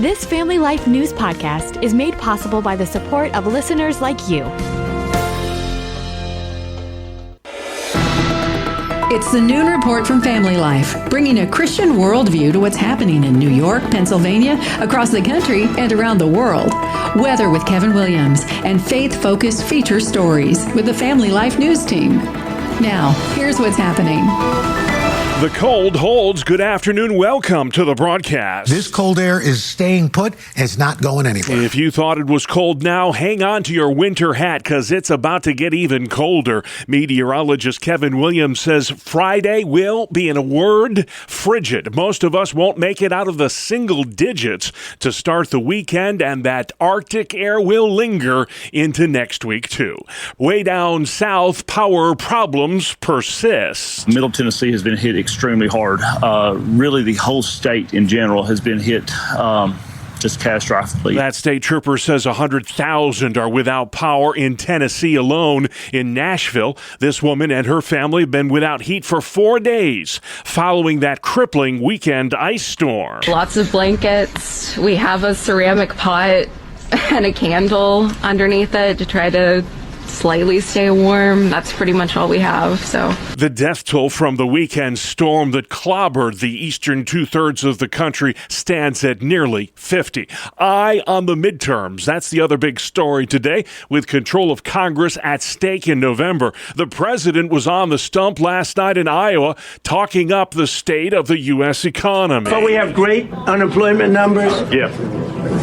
This Family Life News podcast is made possible by the support of listeners like you. It's the Noon Report from Family Life, bringing a Christian worldview to what's happening in New York, Pennsylvania, across the country, and around the world. Weather with Kevin Williams, and faith-focused feature stories with the Family Life News team. Now, here's what's happening. The cold holds. Good afternoon. Welcome to the broadcast. This cold air is staying put. It's not going anywhere. If you thought it was cold now, hang on to your winter hat because it's about to get even colder. Meteorologist Kevin Williams says Friday will be, in a word, frigid. Most of us won't make it out of the single digits to start the weekend, and that Arctic air will linger into next week, too. Way down south, power problems persist. Middle Tennessee has been hit extremely hard. Really, the whole state in general has been hit just catastrophically. That state trooper says 100,000 are without power in Tennessee alone. In Nashville, this woman and her family have been without heat for 4 days following that crippling weekend ice storm. Lots of blankets. We have a ceramic pot and a candle underneath it to try to slightly stay warm. That's pretty much all we have. So the death toll from the weekend storm that clobbered the eastern two-thirds of the country stands at nearly 50. Eye on the midterms. That's the other big story today. With control of Congress at stake in November, the president was on the stump last night in Iowa talking up the state of the U.S. economy. But we have great unemployment numbers. Yeah.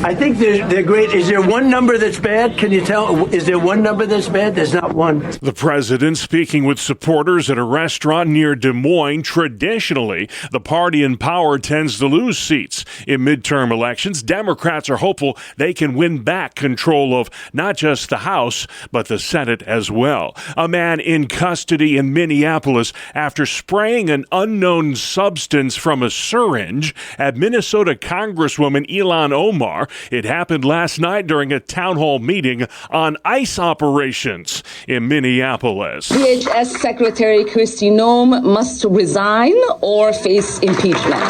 I think they're great. Is there one number that's bad? Can you tell? Is there one number that's bad? There's not one. The president speaking with supporters at a restaurant near Des Moines. Traditionally, the party in power tends to lose seats in midterm elections. Democrats are hopeful they can win back control of not just the House, but the Senate as well. A man in custody in Minneapolis after spraying an unknown substance from a syringe at Minnesota Congresswoman Ilhan Omar. It happened last night during a town hall meeting on ICE operations in Minneapolis. DHS Secretary Kristi Noem must resign or face impeachment.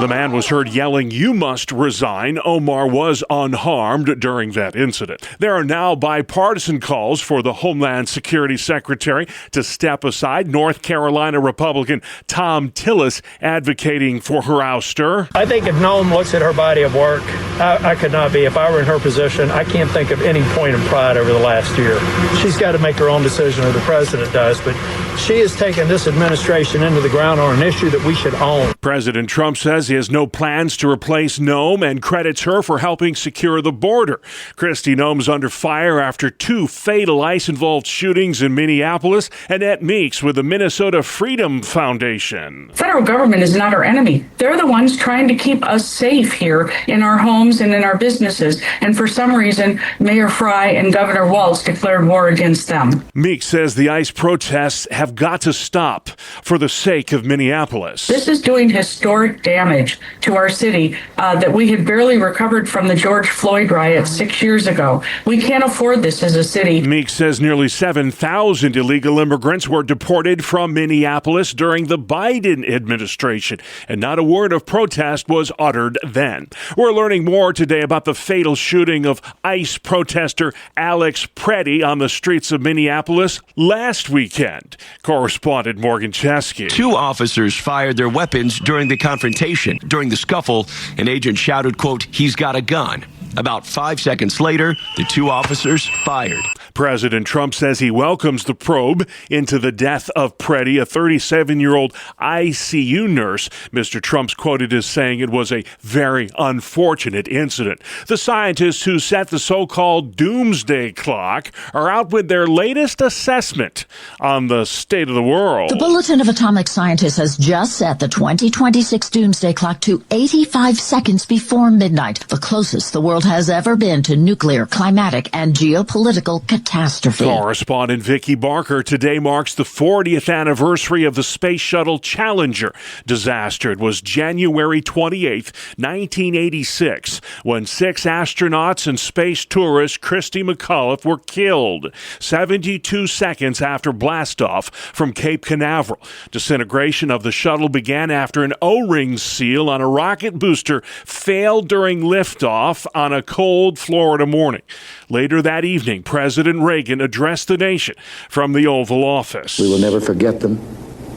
The man was heard yelling, "You must resign." Omar was unharmed during that incident. There are now bipartisan calls for the Homeland Security Secretary to step aside. North Carolina Republican Tom Tillis advocating for her ouster. I think if Noem looks at her body of work, I could not be. If I were in her position, I can't think of any point of pride over the last year. She's got to make her own decision, or the president does, but she has taken this administration into the ground on an issue that we should own. President Trump says he has no plans to replace Noem and credits her for helping secure the border. Kristi Noem's under fire after 2 fatal ICE-involved shootings in Minneapolis. Annette Meeks with the Minnesota Freedom Foundation. Federal government is not our enemy. They're the ones trying to keep us safe here in our homes and in our businesses. And for some reason, Mayor Fry and Governor Walz declared war against them. Meeks says the ICE protests have got to stop for the sake of Minneapolis. This is doing historic damage to our city that we had barely recovered from the George Floyd riots 6 years ago. We can't afford this as a city. Meeks says nearly 7,000 illegal immigrants were deported from Minneapolis during the Biden administration, and not a word of protest was uttered then. We're learning more today about the fatal shooting of ICE protester Alex Preddy on the streets of Minneapolis last weekend. Correspondent Morgan Chesky. 2 officers fired their weapons during the confrontation. During the scuffle, an agent shouted, quote, "He's got a gun." About 5 seconds later, the 2 officers fired. President Trump says he welcomes the probe into the death of Preddy, a 37-year-old ICU nurse. Mr. Trump's quoted as saying it was a very unfortunate incident. The scientists who set the so-called doomsday clock are out with their latest assessment on the state of the world. The Bulletin of Atomic Scientists has just set the 2026 doomsday clock to 85 seconds before midnight, the closest the world has ever been to nuclear, climatic, and geopolitical catastrophe. catastrophe. Correspondent Vicki Barker. Today marks the 40th anniversary of the Space Shuttle Challenger disaster. It was January 28th, 1986, when 6 astronauts and space tourist Christy McAuliffe were killed 72 seconds after blastoff from Cape Canaveral. Disintegration of the shuttle began after an O-ring seal on a rocket booster failed during liftoff on a cold Florida morning. Later that evening, President Reagan addressed the nation from the Oval Office. We will never forget them,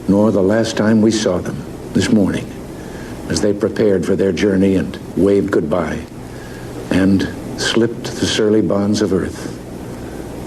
nor the last time we saw them this morning, as they prepared for their journey and waved goodbye and slipped the surly bonds of Earth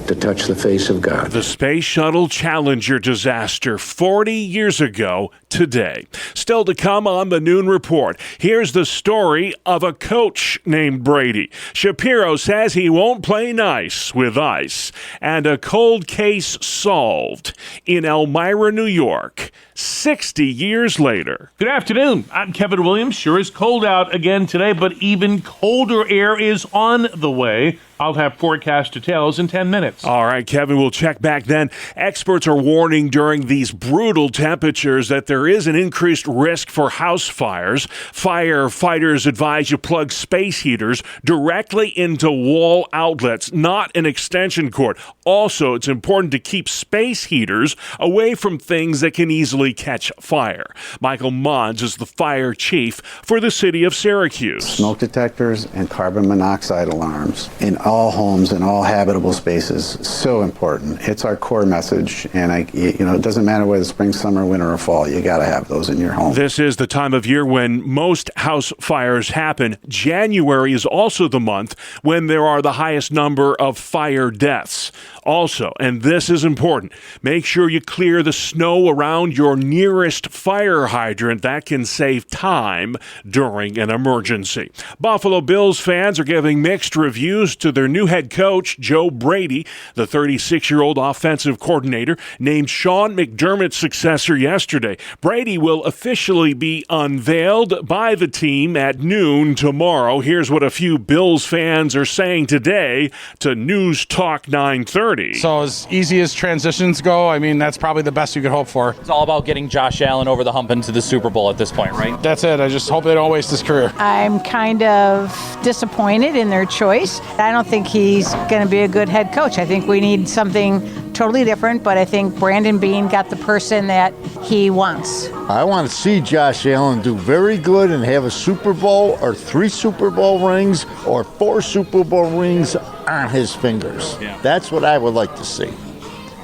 to touch the face of God. The Space Shuttle Challenger disaster 40 years ago today. Still to come on the Noon Report. Here's the story of a coach named Brady. Shapiro says he won't play nice with ICE. And a cold case solved in Elmira, New York, 60 years later. Good afternoon. I'm Kevin Williams. Sure is cold out again today, but even colder air is on the way. I'll have forecast details in 10 minutes. All right, Kevin, we'll check back then. Experts are warning during these brutal temperatures that there is an increased risk for house fires. Firefighters advise you plug space heaters directly into wall outlets, not an extension cord. Also, it's important to keep space heaters away from things that can easily catch fire. Michael Mons is the fire chief for the city of Syracuse. Smoke detectors and carbon monoxide alarms in all homes and all habitable spaces, so important. It's our core message, and it doesn't matter whether it's spring, summer, winter, or fall. You got to have those in your home. This is the time of year when most house fires happen. January is also the month when there are the highest number of fire deaths. Also, and this is important, make sure you clear the snow around your nearest fire hydrant. That can save time during an emergency. Buffalo Bills fans are giving mixed reviews to their new head coach, Joe Brady. The 36-year-old offensive coordinator named Sean McDermott's successor yesterday. Brady will officially be unveiled by the team at noon tomorrow. Here's what a few Bills fans are saying today to News Talk 930. So as easy as transitions go, I mean, that's probably the best you could hope for. It's all about getting Josh Allen over the hump into the Super Bowl at this point, right? That's it. I just hope they don't waste his career. I'm kind of disappointed in their choice. I don't think he's going to be a good head coach. I think we need something totally different, but I think Brandon Beane got the person that he wants. I want to see Josh Allen do very good and have a Super Bowl or 3 Super Bowl rings or 4 Super Bowl rings on his fingers. Yeah. That's what I would like to see.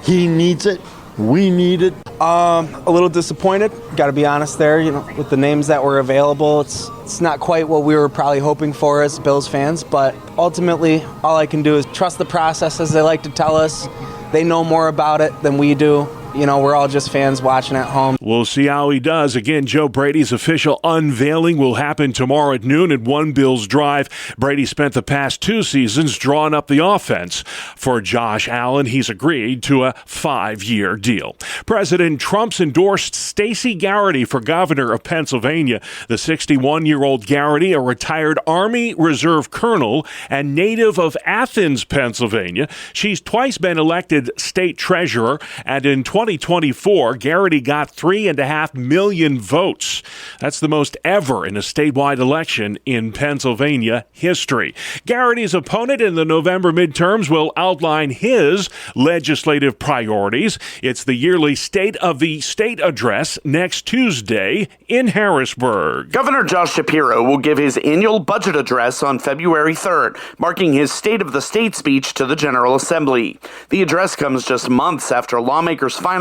He needs it. We need it. A little disappointed, got to be honest there, with the names that were available. It's not quite what we were probably hoping for as Bills fans, but ultimately all I can do is trust the process, as they like to tell us. They know more about it than we do. We're all just fans watching at home. We'll see how he does. Again, Joe Brady's official unveiling will happen tomorrow at noon at One Bills Drive. Brady spent the past 2 seasons drawing up the offense for Josh Allen. He's agreed to a 5-year deal. President Trump's endorsed Stacey Garrity for governor of Pennsylvania. The 61-year-old Garrity, a retired Army Reserve colonel and native of Athens, Pennsylvania. She's twice been elected state treasurer, and in 2024, Garrity got 3.5 million votes. That's the most ever in a statewide election in Pennsylvania history. Garrity's opponent in the November midterms will outline his legislative priorities. It's the yearly State of the State address next Tuesday in Harrisburg. Governor Josh Shapiro will give his annual budget address on February 3rd, marking his State of the State speech to the General Assembly. The address comes just months after lawmakers finalized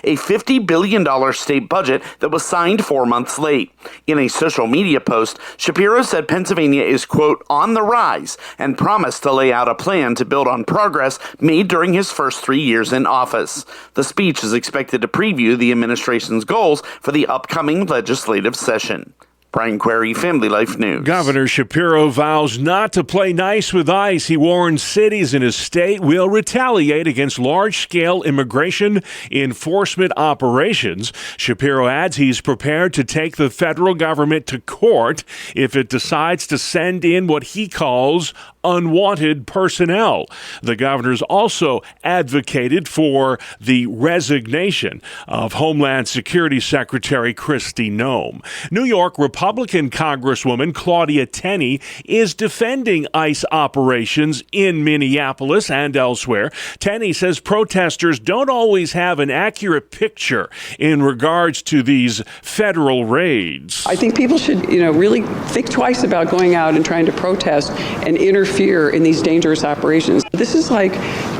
a $50 billion state budget that was signed 4 months late. In a social media post, Shapiro said Pennsylvania is, quote, on the rise, and promised to lay out a plan to build on progress made during his first 3 years in office. The speech is expected to preview the administration's goals for the upcoming legislative session. Brian Query, Family Life News. Governor Shapiro vows not to play nice with ICE. He warns cities in his state will retaliate against large-scale immigration enforcement operations. Shapiro adds he's prepared to take the federal government to court if it decides to send in what he calls unwanted personnel. The governor's also advocated for the resignation of Homeland Security Secretary Kristi Noem. New York Republican Congresswoman Claudia Tenney is defending ICE operations in Minneapolis and elsewhere. Tenney says protesters don't always have an accurate picture in regards to these federal raids. I think people should, really think twice about going out and trying to protest and interfere in these dangerous operations. This is like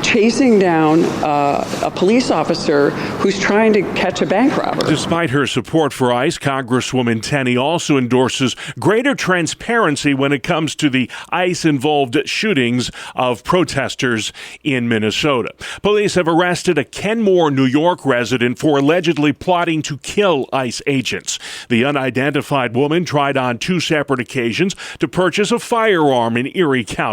chasing down a police officer who's trying to catch a bank robber. Despite her support for ICE, Congresswoman Tenney also endorses greater transparency when it comes to the ICE-involved shootings of protesters in Minnesota. Police have arrested a Kenmore, New York resident for allegedly plotting to kill ICE agents. The unidentified woman tried on 2 separate occasions to purchase a firearm in Erie County.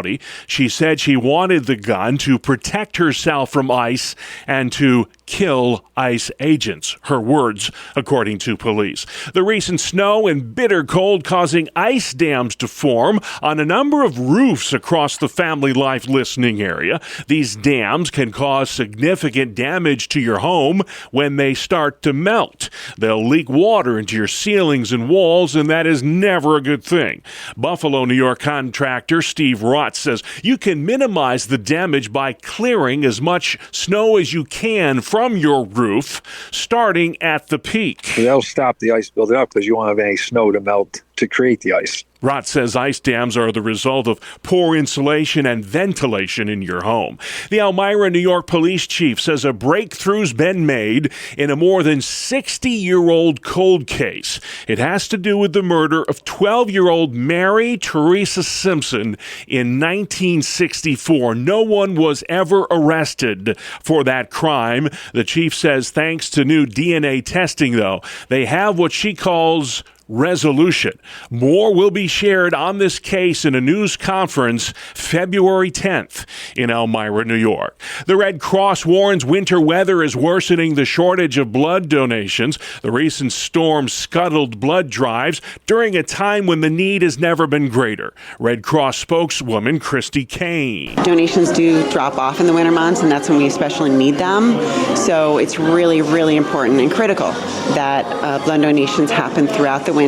She said she wanted the gun to protect herself from ICE and to kill ICE agents. Her words, according to police. The recent snow and bitter cold causing ice dams to form on a number of roofs across the Family Life listening area. These dams can cause significant damage to your home when they start to melt. They'll leak water into your ceilings and walls, and that is never a good thing. Buffalo, New York contractor Steve Rotz says you can minimize the damage by clearing as much snow as you can from your roof, starting at the peak. That'll stop the ice building up because you won't have any snow to melt to create the ice. Rott says ice dams are the result of poor insulation and ventilation in your home. The Elmira, New York police chief says a breakthrough's been made in a more than 60-year-old cold case. It has to do with the murder of 12-year-old Mary Teresa Simpson in 1964. No one was ever arrested for that crime. The chief says thanks to new DNA testing, though, they have what she calls resolution. More will be shared on this case in a news conference February 10th in Elmira, New York. The Red Cross warns winter weather is worsening the shortage of blood donations. The recent storm scuttled blood drives during a time when the need has never been greater. Red Cross spokeswoman Christy Kane. Donations do drop off in the winter months, and that's when we especially need them. So it's really, really important and critical that blood donations happen throughout the winter.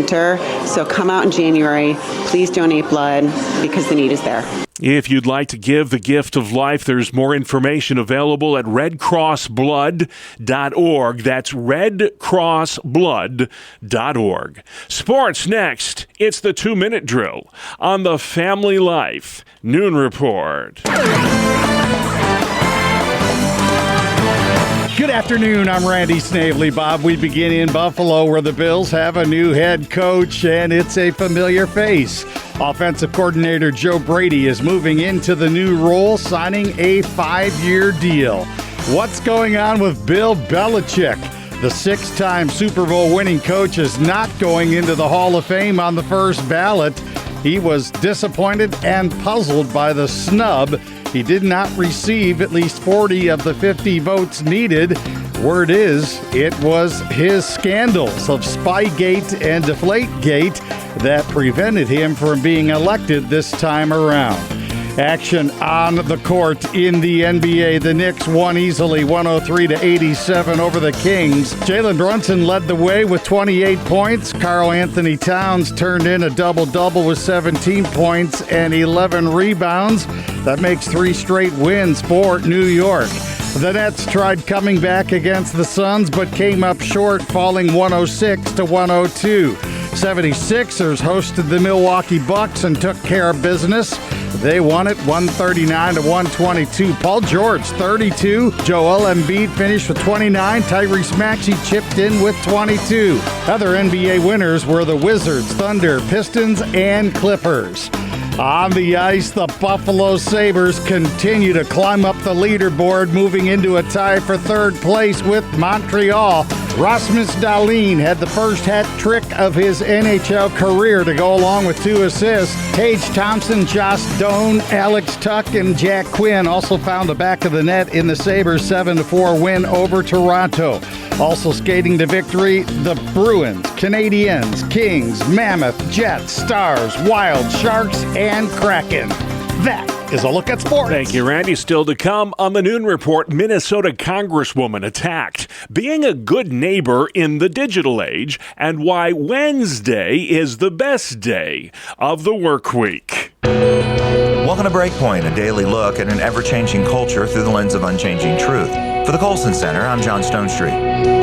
So come out in January, please donate blood because the need is there. If you'd like to give the gift of life, there's more information available at redcrossblood.org. That's redcrossblood.org. Sports next. It's the 2-minute drill on the Family Life Noon Report. Good afternoon, I'm Randy Snavely. Bob, we begin in Buffalo where the Bills have a new head coach and it's a familiar face. Offensive coordinator Joe Brady is moving into the new role, signing a 5-year deal. What's going on with Bill Belichick? The 6-time Super Bowl winning coach is not going into the Hall of Fame on the first ballot. He was disappointed and puzzled by the snub. He did not receive at least 40 of the 50 votes needed. Word is, it was his scandals of Spygate and Deflategate that prevented him from being elected this time around. Action on the court in the NBA. The Knicks won easily 103-87 over the Kings. Jalen Brunson led the way with 28 points. Karl Anthony Towns turned in a double-double with 17 points and 11 rebounds. That makes 3 straight wins for New York. The Nets tried coming back against the Suns but came up short, falling 106-102. 76ers hosted the Milwaukee Bucks and took care of business. They won it 139-122. Paul George, 32. Joel Embiid finished with 29. Tyrese Maxey chipped in with 22. Other NBA winners were the Wizards, Thunder, Pistons, and Clippers. On the ice, the Buffalo Sabres continue to climb up the leaderboard, moving into a tie for third place with Montreal. Rasmus Dahlin had the first hat trick of his NHL career to go along with 2 assists. Tage Thompson, Josh Doan, Alex Tuck, and Jack Quinn also found the back of the net in the Sabres' 7-4 win over Toronto. Also skating to victory, the Bruins, Canadiens, Kings, Mammoth, Jets, Stars, Wild, Sharks, and Kraken. That is a look at sports. Thank you, Randy. Still to come on the Noon Report, Minnesota Congresswoman attacked, being a good neighbor in the digital age, and why Wednesday is the best day of the work week. Welcome to Breakpoint, a daily look at an ever-changing culture through the lens of unchanging truth. For the Colson Center, I'm John Stonestreet.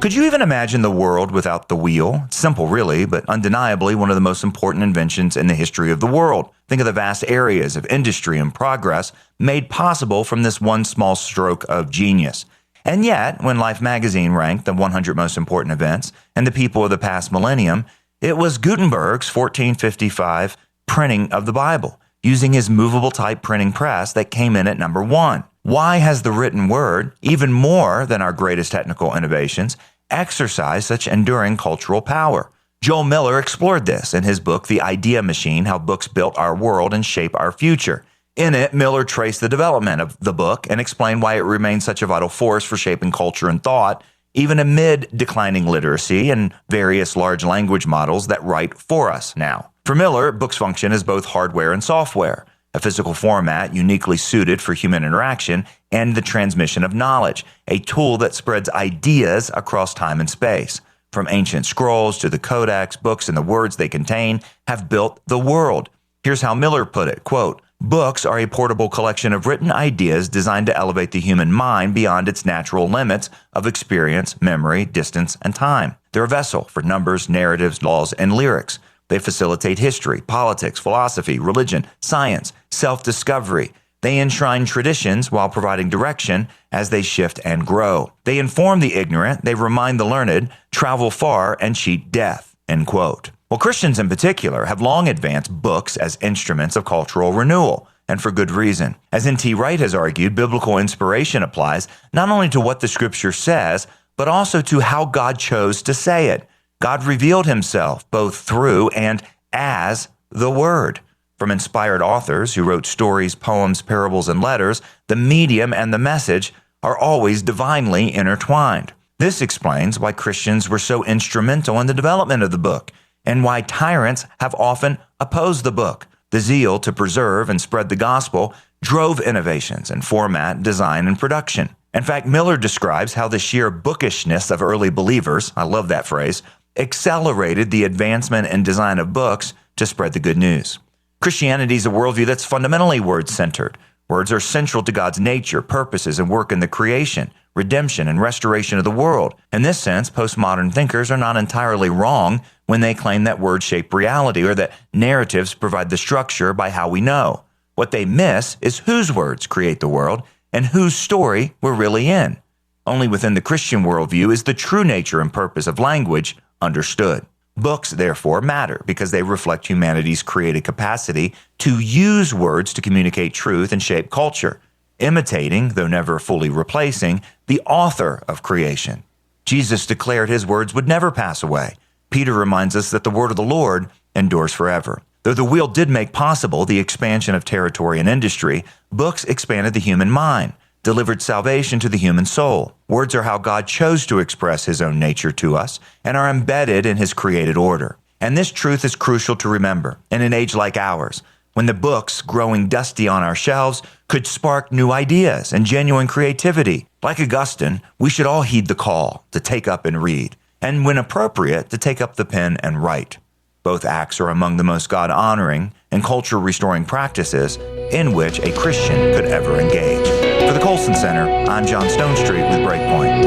Could you even imagine the world without the wheel? It's simple, really, but undeniably one of the most important inventions in the history of the world. Think of the vast areas of industry and progress made possible from this one small stroke of genius. And yet, when Life magazine ranked the 100 most important events and the people of the past millennium, it was Gutenberg's 1455 printing of the Bible, using his movable type printing press, that came in at number 1. Why has the written word, even more than our greatest technical innovations, exercised such enduring cultural power? Joel Miller explored this in his book, The Idea Machine, How Books Built Our World and Shape Our Future. In it, Miller traced the development of the book and explained why it remains such a vital force for shaping culture and thought, even amid declining literacy and various large language models that write for us now. For Miller, books function as both hardware and software, a physical format uniquely suited for human interaction and the transmission of knowledge, a tool that spreads ideas across time and space. From ancient scrolls to the codex, books and the words they contain have built the world. Here's how Miller put it, quote, "Books are a portable collection of written ideas designed to elevate the human mind beyond its natural limits of experience, memory, distance, and time. They're a vessel for numbers, narratives, laws, and lyrics. They facilitate history, politics, philosophy, religion, science, self-discovery. They enshrine traditions while providing direction as they shift and grow. They inform the ignorant, they remind the learned, travel far, and cheat death." End quote. Well, Christians in particular have long advanced books as instruments of cultural renewal, and for good reason. As N.T. Wright has argued, biblical inspiration applies not only to what the Scripture says, but also to how God chose to say it. God revealed himself both through and as the Word. From inspired authors who wrote stories, poems, parables, and letters, the medium and the message are always divinely intertwined. This explains why Christians were so instrumental in the development of the book, and why tyrants have often opposed the book. The zeal to preserve and spread the gospel drove innovations in format, design, and production. In fact, Miller describes how the sheer bookishness of early believers, I love that phrase, accelerated the advancement and design of books to spread the good news. Christianity is a worldview that's fundamentally word-centered. Words are central to God's nature, purposes, and work in the creation, redemption, and restoration of the world. In this sense, postmodern thinkers are not entirely wrong when they claim that words shape reality or that narratives provide the structure by how we know. What they miss is whose words create the world and whose story we're really in. Only within the Christian worldview is the true nature and purpose of language understood. Books, therefore, matter because they reflect humanity's creative capacity to use words to communicate truth and shape culture, imitating, though never fully replacing, the author of creation. Jesus declared his words would never pass away. Peter reminds us that the word of the Lord endures forever. Though the wheel did make possible the expansion of territory and industry, books expanded the human mind, delivered salvation to the human soul. Words are how God chose to express his own nature to us and are embedded in his created order. And this truth is crucial to remember in an age like ours, when the books growing dusty on our shelves could spark new ideas and genuine creativity. Like Augustine, we should all heed the call to take up and read, and when appropriate, to take up the pen and write. Both acts are among the most God-honoring and culture-restoring practices in which a Christian could ever engage. For the Colson Center, I'm John Stonestreet with Breakpoint.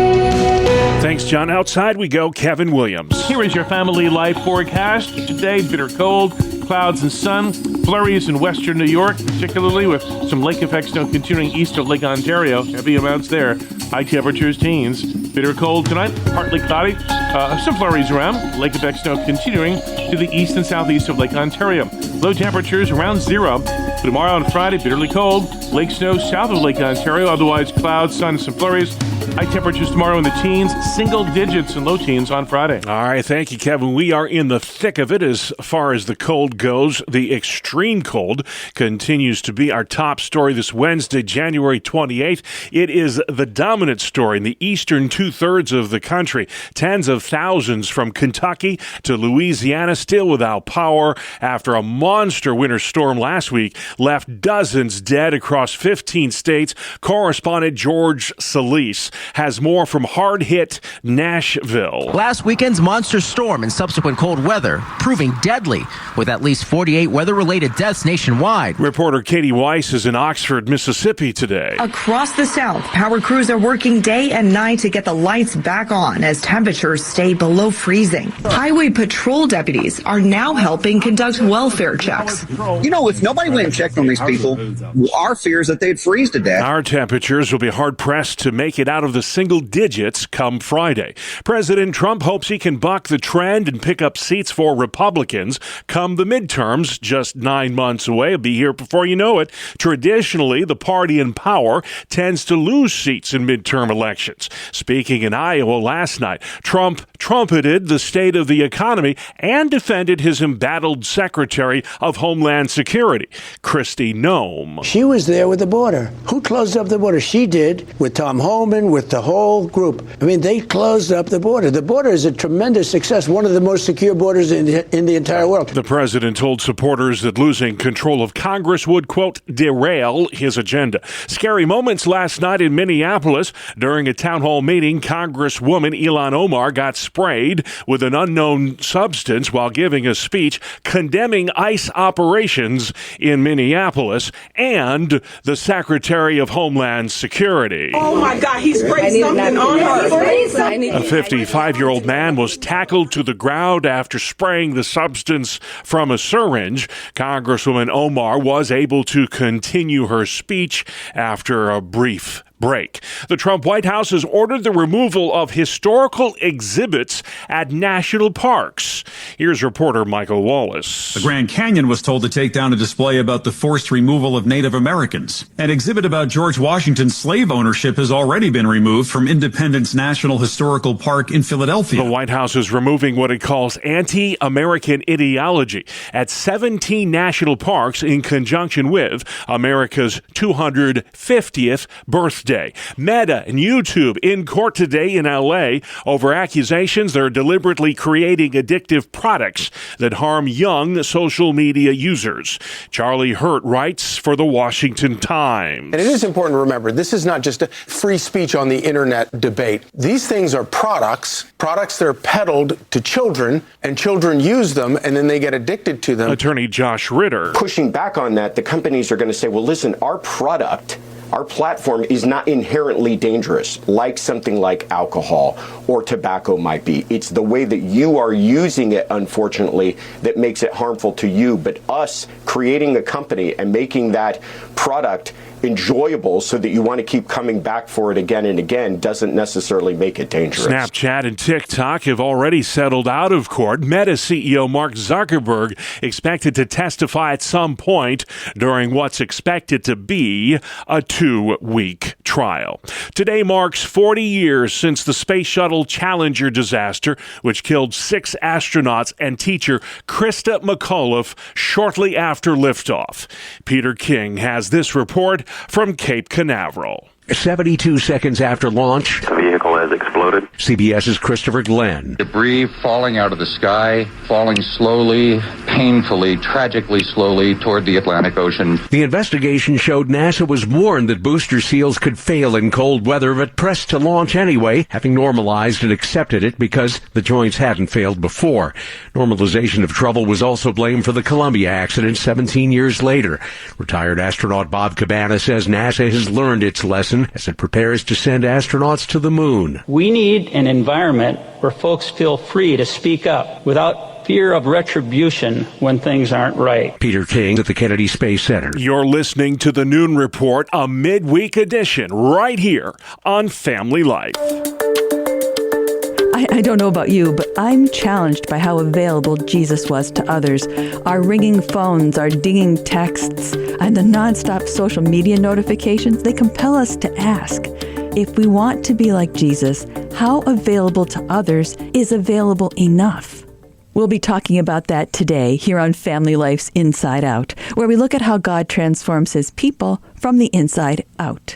Thanks, John. Outside we go, Kevin Williams. Here is your family life forecast. Today, bitter cold, clouds and sun, flurries in western New York, particularly with some lake effect snow continuing east of Lake Ontario. Heavy amounts there. High temperatures, teens. Bitter cold tonight, partly cloudy. Some flurries around. Lake effect snow continuing to the east and southeast of Lake Ontario. Low temperatures around 0. Tomorrow on Friday, bitterly cold. Lake snow south of Lake Ontario. Otherwise, clouds, sun, and some flurries. High temperatures tomorrow in the teens, single digits and low teens on Friday. All right, thank you, Kevin. We are in the thick of it as far as the cold goes. The extreme cold continues to be our top story this Wednesday, January 28th. It is the dominant story in the eastern two-thirds of the country. Tens of thousands from Kentucky to Louisiana still without power after a monster winter storm last week left dozens dead across 15 states. Correspondent George Solis has more from hard-hit Nashville. Last weekend's monster storm and subsequent cold weather proving deadly, with at least 48 weather-related deaths nationwide. Reporter Katie Weiss is in Oxford, Mississippi today. Across the South, power crews are working day and night to get the lights back on as temperatures stay below freezing. Highway patrol deputies are now helping conduct welfare checks. You know, if nobody went and checked on these people, our fear is that they'd freeze to death. Our temperatures will be hard-pressed to make it out of the single digits come Friday. President Trump hopes he can buck the trend and pick up seats for Republicans come the midterms, just 9 months away. It'll be here before you know it. Traditionally, the party in power tends to lose seats in midterm elections. Speaking in Iowa last night, Trump trumpeted the state of the economy and defended his embattled Secretary of Homeland Security, Kristi Noem. She was there with the border. Who closed up the border? She did, with Tom Homan, with the whole group. I mean, they closed up the border. The border is a tremendous success, one of the most secure borders in the entire world. The president told supporters that losing control of Congress would, quote, derail his agenda. Scary moments last night in Minneapolis. During a town hall meeting, Congresswoman Ilhan Omar got sprayed with an unknown substance while giving a speech condemning ICE operations in Minneapolis and the Secretary of Homeland Security. Oh my God, he sprayed something on her. A 55-year-old man was tackled to the ground after spraying the substance from a syringe. Congresswoman Omar was able to continue her speech after a brief break. The Trump White House has ordered the removal of historical exhibits at national parks. Here's reporter Michael Wallace. The Grand Canyon was told to take down a display about the forced removal of Native Americans. An exhibit about George Washington's slave ownership has already been removed from Independence National Historical Park in Philadelphia. The White House is removing what it calls anti-American ideology at 17 national parks in conjunction with America's 250th birthday. Meta and YouTube in court today in L.A. over accusations they're deliberately creating addictive products that harm young social media users. Charlie Hurt writes for the Washington Times. And it is important to remember, this is not just a free speech on the internet debate. These things are products that are peddled to children, and children use them, and then they get addicted to them. Attorney Josh Ritter. Pushing back on that, the companies are going to say, well, listen, our product, our platform is not inherently dangerous, like something like alcohol or tobacco might be. It's the way that you are using it, unfortunately, that makes it harmful to you. But us creating a company and making that product enjoyable so that you want to keep coming back for it again and again doesn't necessarily make it dangerous. Snapchat and TikTok have already settled out of court. Meta CEO Mark Zuckerberg expected to testify at some point during what's expected to be a 2-week trial. Today marks 40 years since the Space Shuttle Challenger disaster, which killed 6 astronauts and teacher Krista McAuliffe shortly after liftoff. Peter King has this report from Cape Canaveral. 72 seconds after launch, the vehicle has exploded. CBS's Christopher Glenn. Debris falling out of the sky, falling slowly, painfully, tragically slowly toward the Atlantic Ocean. The investigation showed NASA was warned that booster seals could fail in cold weather, but pressed to launch anyway, having normalized and accepted it because the joints hadn't failed before. Normalization of trouble was also blamed for the Columbia accident 17 years later. Retired astronaut Bob Cabana says NASA has learned its lesson as it prepares to send astronauts to the moon. We need an environment where folks feel free to speak up without fear of retribution when things aren't right. Peter King at the Kennedy Space Center. You're listening to the Noon Report, a midweek edition right here on Family Life. I don't know about you, but I'm challenged by how available Jesus was to others. Our ringing phones, our dinging texts, and the nonstop social media notifications, they compel us to ask, if we want to be like Jesus, how available to others is available enough? We'll be talking about that today here on Family Life's Inside Out, where we look at how God transforms his people from the inside out.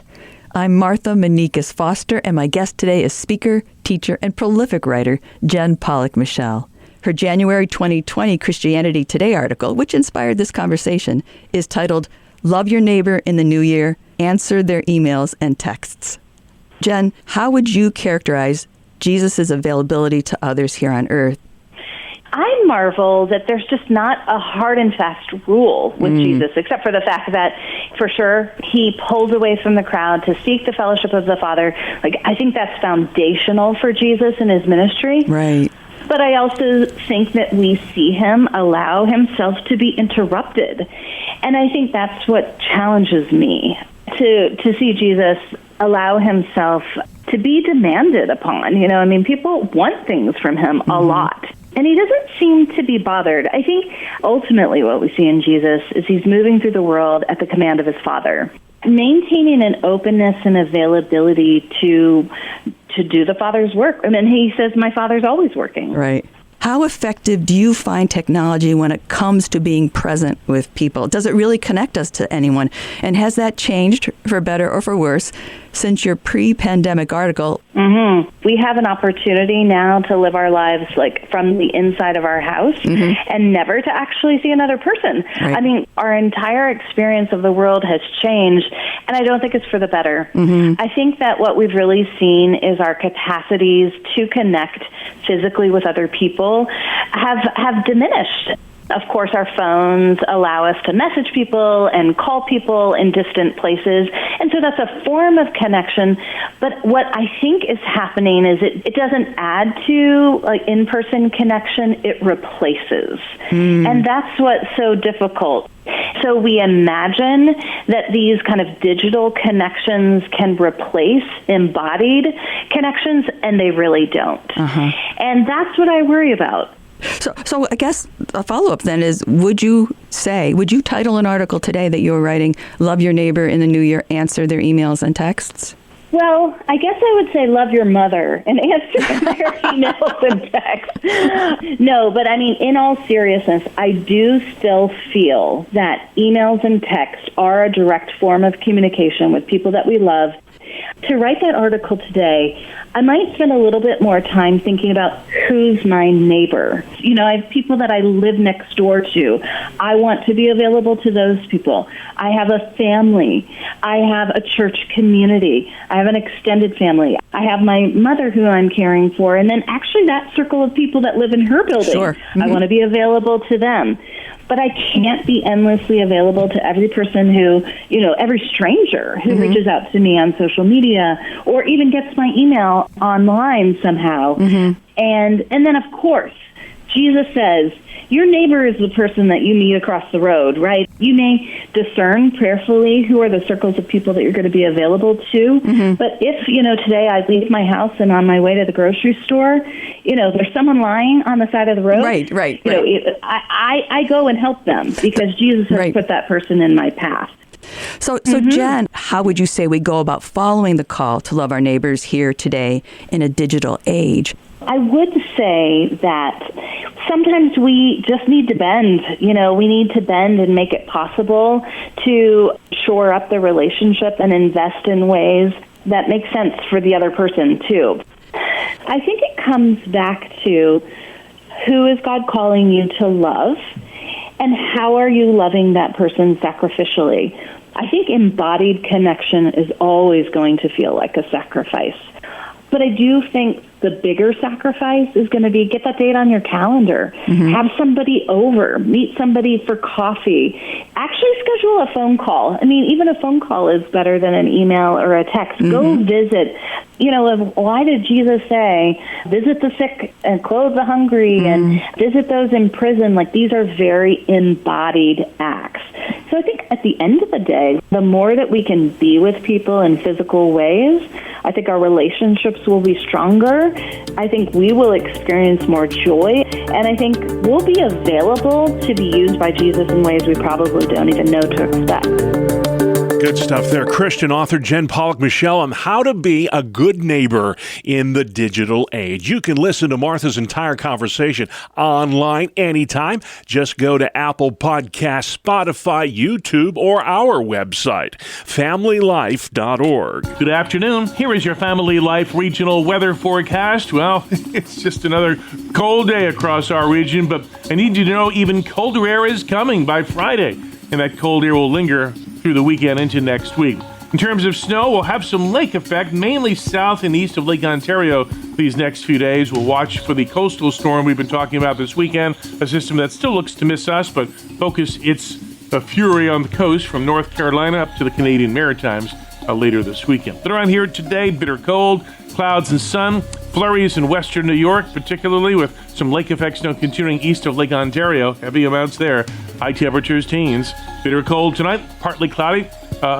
I'm Martha Manikas Foster, and my guest today is speaker, teacher, and prolific writer Jen Pollock Michel. Her January 2020 Christianity Today article, which inspired this conversation, is titled, Love Your Neighbor in the New Year, Answer Their Emails and Texts. Jen, how would you characterize Jesus' availability to others here on earth? I marvel that there's just not a hard and fast rule with Jesus, except for the fact that, for sure, he pulled away from the crowd to seek the fellowship of the Father. I think that's foundational for Jesus and his ministry. Right. But I also think that we see him allow himself to be interrupted. And I think that's what challenges me, to see Jesus allow himself to be demanded upon. People want things from him a lot. And he doesn't seem to be bothered. I think ultimately what we see in Jesus is he's moving through the world at the command of his Father, maintaining an openness and availability to do the Father's work. He says, my Father's always working. Right. How effective do you find technology when it comes to being present with people? Does it really connect us to anyone? And has that changed for better or for worse since your pre-pandemic article? We have an opportunity now to live our lives from the inside of our house and never to actually see another person. Right. Our entire experience of the world has changed, and I don't think it's for the better. I think that what we've really seen is our capacities to connect physically with other people have diminished. Of course, our phones allow us to message people and call people in distant places, and so that's a form of connection. But what I think is happening is it doesn't add to in-person connection, it replaces. And that's what's so difficult. So we imagine that these kind of digital connections can replace embodied connections, and they really don't. And that's what I worry about. So I guess a follow-up then is, would you title an article today that you're writing, Love Your Neighbor in the New Year, Answer Their Emails and Texts? Well, I guess I would say love your mother and answer their emails and texts. No, but in all seriousness, I do still feel that emails and texts are a direct form of communication with people that we love. To write that article today, I might spend a little bit more time thinking about who's my neighbor. I have people that I live next door to. I want to be available to those people. I have a family. I have a church community. I have an extended family. I have my mother who I'm caring for, and then actually that circle of people that live in her building. Sure. I want to be available to them. But I can't be endlessly available to every person who, every stranger who reaches out to me on social media or even gets my email online somehow. And then, of course, Jesus says, your neighbor is the person that you meet across the road, right? You may discern prayerfully who are the circles of people that you're going to be available to. But if, today I leave my house and on my way to the grocery store, there's someone lying on the side of the road. Right. I go and help them because Jesus has put that person in my path. So Jen, how would you say we go about following the call to love our neighbors here today in a digital age? I would say that sometimes we just need to bend. We need to bend and make it possible to shore up the relationship and invest in ways that make sense for the other person, too. I think it comes back to, who is God calling you to love, and how are you loving that person sacrificially? I think embodied connection is always going to feel like a sacrifice. But I do think the bigger sacrifice is going to be get that date on your calendar. Have somebody over, meet somebody for coffee. Actually schedule a phone call. Even a phone call is better than an email or a text. Go visit. Why did Jesus say, visit the sick and clothe the hungry and visit those in prison? These are very embodied acts. So I think at the end of the day, the more that we can be with people in physical ways, I think our relationships will be stronger. I think we will experience more joy. And I think we'll be available to be used by Jesus in ways we probably don't even know to expect. Good stuff there. Christian author Jen Pollock-Michel on how to be a good neighbor in the digital age. You can listen to Martha's entire conversation online anytime. Just go to Apple Podcasts, Spotify, YouTube, or our website, familylife.org. Good afternoon. Here is your Family Life regional weather forecast. Well, it's just another cold day across our region, but I need you to know even colder air is coming by Friday, and that cold air will linger through the weekend into next week. In terms of snow, we'll have some lake effect, mainly south and east of Lake Ontario these next few days. We'll watch for the coastal storm we've been talking about this weekend, a system that still looks to miss us, but focus its fury on the coast from North Carolina up to the Canadian Maritimes later this weekend. But around here today, bitter cold, clouds and sun, flurries in western New York, particularly with some lake effect snow continuing east of Lake Ontario. Heavy amounts there. High temperatures, teens. Bitter cold tonight, partly cloudy.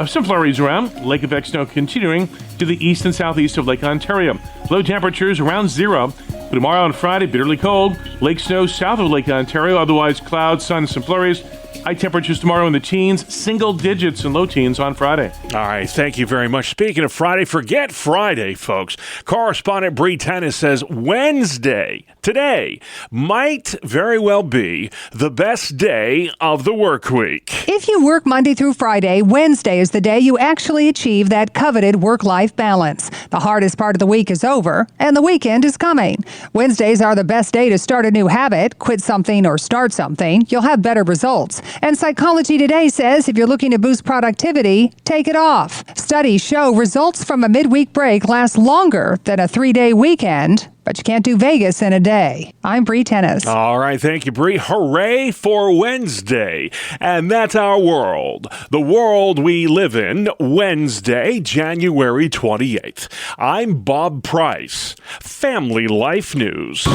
Some flurries around. Lake effect snow continuing to the east and southeast of Lake Ontario. Low temperatures around zero. But tomorrow and Friday, bitterly cold. Lake snow south of Lake Ontario. Otherwise, clouds, sun, some flurries. High temperatures tomorrow in the teens, single digits and low teens on Friday. All right, thank you very much. Speaking of Friday, forget Friday, folks. Correspondent Bree Tennis says Wednesday, today, might very well be the best day of the work week. If you work Monday through Friday, Wednesday is the day you actually achieve that coveted work-life balance. The hardest part of the week is over, and the weekend is coming. Wednesdays are the best day to start a new habit, quit something or start something. You'll have better results. And Psychology Today says if you're looking to boost productivity, take it off. Studies show results from a midweek break last longer than a 3-day weekend, but you can't do Vegas in a day. I'm Bree Tennis. All right, thank you, Bree. Hooray for Wednesday. And that's our world. The world we live in, Wednesday, January 28th. I'm Bob Price. Family Life News.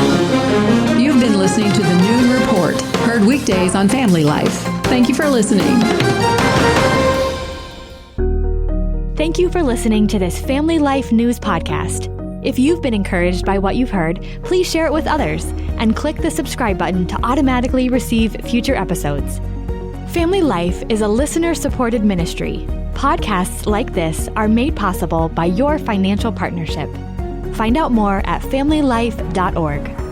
You've been listening to the Noon Report, heard weekdays on Family Life. Thank you for listening. Thank you for listening to this Family Life News podcast. If you've been encouraged by what you've heard, please share it with others and click the subscribe button to automatically receive future episodes. Family Life is a listener-supported ministry. Podcasts like this are made possible by your financial partnership. Find out more at familylife.org.